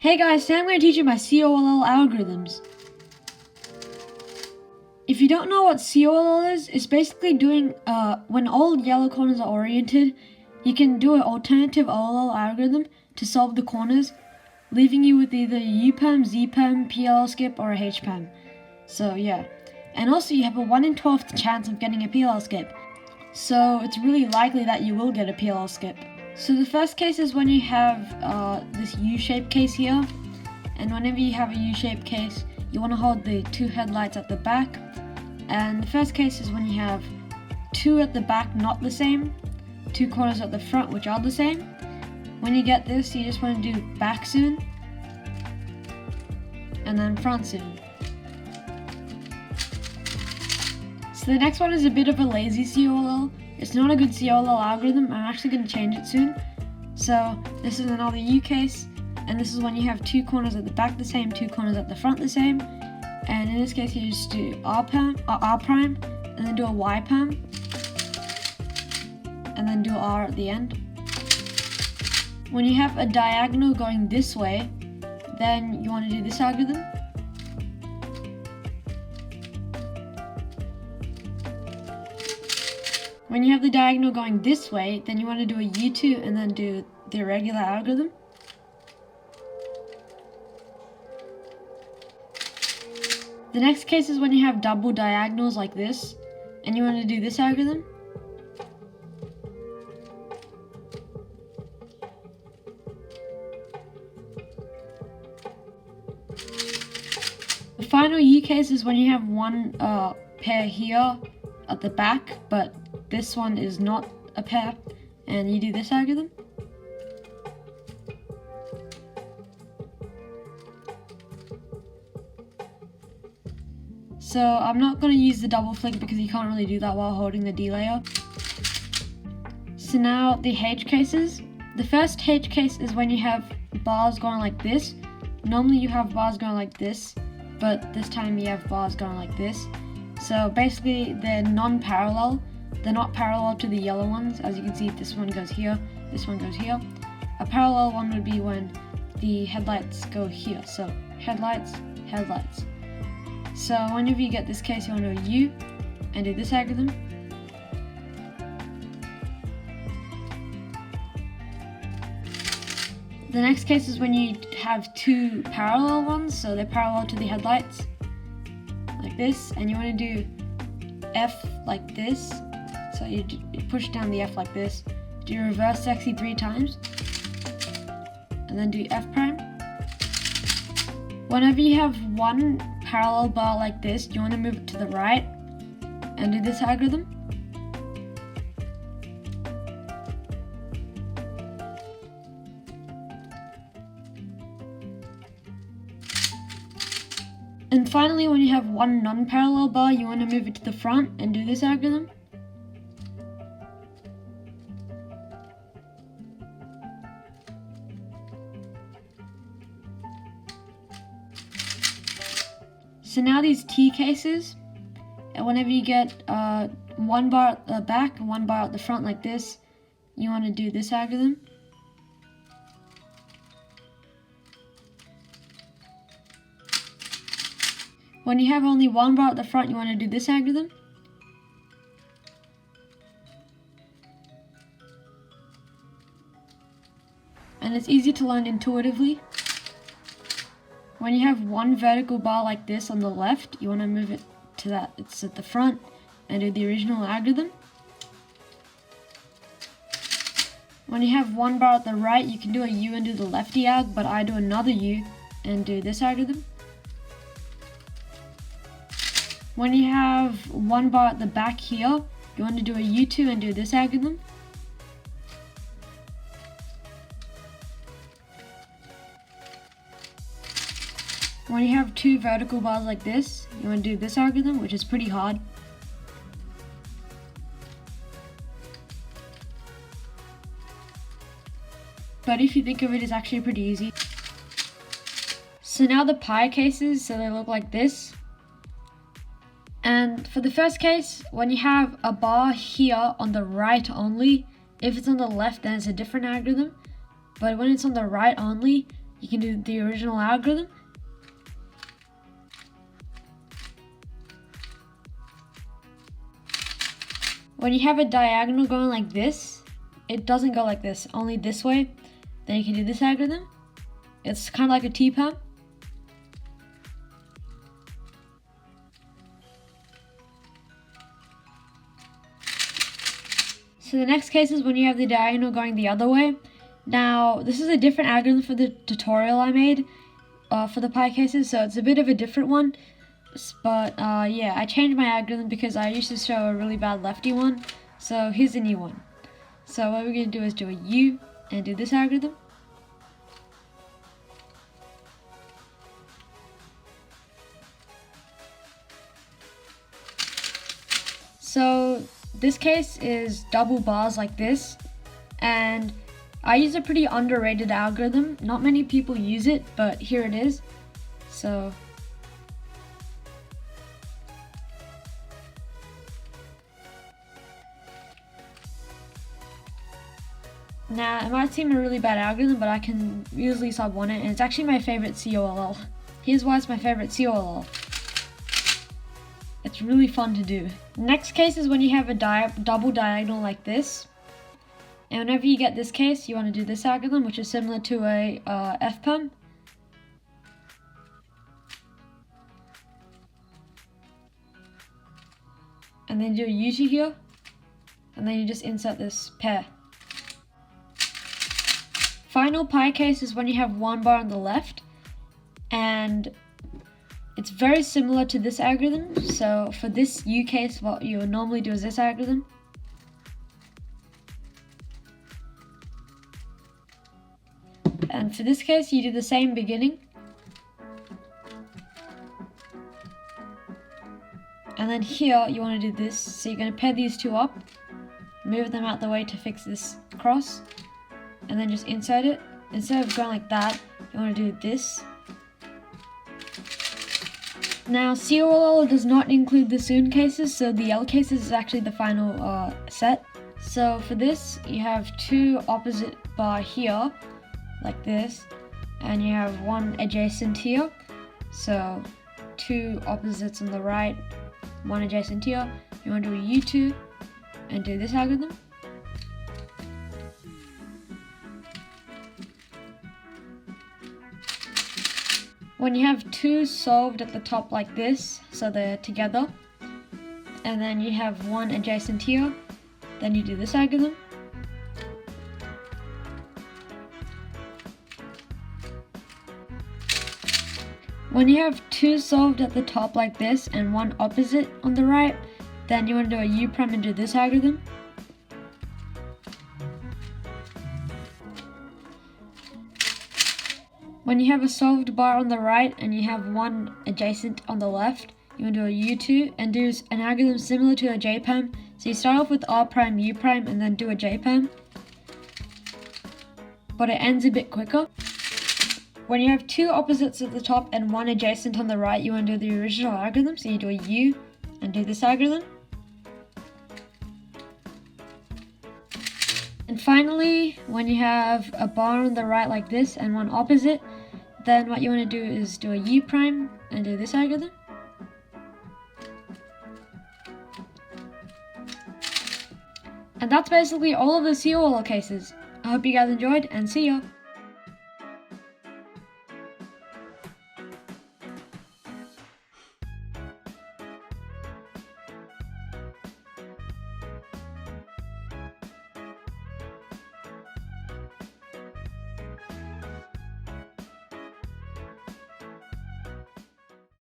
Hey guys, today I'm going to teach you my COLL algorithms. If you don't know what COLL is, it's basically doing, when all yellow corners are oriented, you can do an alternative OLL algorithm to solve the corners, leaving you with either UPEM, ZPEM, PLL skip, or a HPEM. So yeah. And also you have a 1 in 12th chance of getting a PLL skip. So it's really likely that you will get a PLL skip. So the first case is when you have this U-shaped case here, and whenever you have a U-shaped case, you want to hold the two headlights at the back. And the first case is when you have two at the back not the same, two corners at the front which are the same. When you get this, you just want to do back soon, and then front soon. So the next one is a bit of a lazy COLL. It's not a good COLL algorithm. I'm actually going to change it soon. So this is another U case, and this is when you have two corners at the back the same, two corners at the front the same. And in this case, you just do R prime, and then do a Y prime, and then do R at the end. When you have a diagonal going this way, then you want to do this algorithm. When you have the diagonal going this way, then you want to do a U2 and then do the irregular algorithm. The next case is when you have double diagonals like this, and you want to do this algorithm. The final U case is when you have one pair here at the back, but this one is not a pair, and you do this algorithm. So I'm not going to use the double flick because you can't really do that while holding the D layer. So now the H cases. The first H case is when you have bars going like this. Normally you have bars going like this, but this time you have bars going like this. So basically they're non-parallel. They're not parallel to the yellow ones. As you can see, this one goes here, this one goes here. A parallel one would be when the headlights go here. So headlights, headlights. So whenever you get this case, you want to do a U and do this algorithm. The next case is when you have two parallel ones, so they're parallel to the headlights, like this, and you want to do F like this. So you push down the F like this, do reverse sexy 3 times, and then do F prime. Whenever you have one parallel bar like this, you want to move it to the right and do this algorithm. And finally, when you have one non-parallel bar, you want to move it to the front and do this algorithm. So now these T cases, and whenever you get one bar at the back and one bar at the front like this, you want to do this algorithm. When you have only one bar at the front, you want to do this algorithm. And it's easy to learn intuitively. When you have one vertical bar like this on the left, you want to move it to that, it's at the front, and do the original algorithm. When you have one bar at the right, you can do a U and do the lefty alg, but I do another U and do this algorithm. When you have one bar at the back here, you want to do a U2 and do this algorithm. When you have two vertical bars like this, you want to do this algorithm, which is pretty hard. But if you think of it, it's actually pretty easy. So now the pi cases, so they look like this. And for the first case, when you have a bar here on the right only, if it's on the left, then it's a different algorithm. But when it's on the right only, you can do the original algorithm. When you have a diagonal going like this, it doesn't go like this, only this way. Then you can do this algorithm. It's kind of like a T-perm. So the next case is when you have the diagonal going the other way. Now, this is a different algorithm for the tutorial I made for the pi cases, so it's a bit of a different one. But yeah, I changed my algorithm because I used to show a really bad lefty one. So here's a new one. So what we're going to do is do a U and do this algorithm. So this case is double bars like this, and I use a pretty underrated algorithm. Not many people use it, but here it is. So now it might seem a really bad algorithm, but I can easily sub on it, and it's actually my favorite COLL. Here's why it's my favorite COLL. It's really fun to do. Next case is when you have a double diagonal like this. And whenever you get this case, you want to do this algorithm, which is similar to a FPEM. And then do a U2 here. And then you just insert this pair. Final pi case is when you have one bar on the left. And it's very similar to this algorithm. So for this U case, what you would normally do is this algorithm. And for this case, you do the same beginning. And then here, you want to do this. So you're going to pair these two up, move them out the way to fix this cross, and then just insert it. Instead of going like that, you want to do this. Now, COLL does not include the soon cases, so the L cases is actually the final set. So for this, you have two opposite bar here, like this, and you have one adjacent here. So two opposites on the right, one adjacent here. You want to do a U2 and do this algorithm. When you have two solved at the top like this, so they're together, and then you have one adjacent here, then you do this algorithm. When you have two solved at the top like this and one opposite on the right, then you want to do a U prime and do this algorithm. When you have a solved bar on the right and you have one adjacent on the left, you want to do a U2 and do an algorithm similar to a JPEM. So you start off with R prime, U prime, and then do a JPEM. But it ends a bit quicker. When you have two opposites at the top and one adjacent on the right, you want to do the original algorithm. So you do a U and do this algorithm. And finally, when you have a bar on the right like this and one opposite, then what you want to do is do a U prime and do this algorithm. And that's basically all of the COLL cases. I hope you guys enjoyed, and see ya!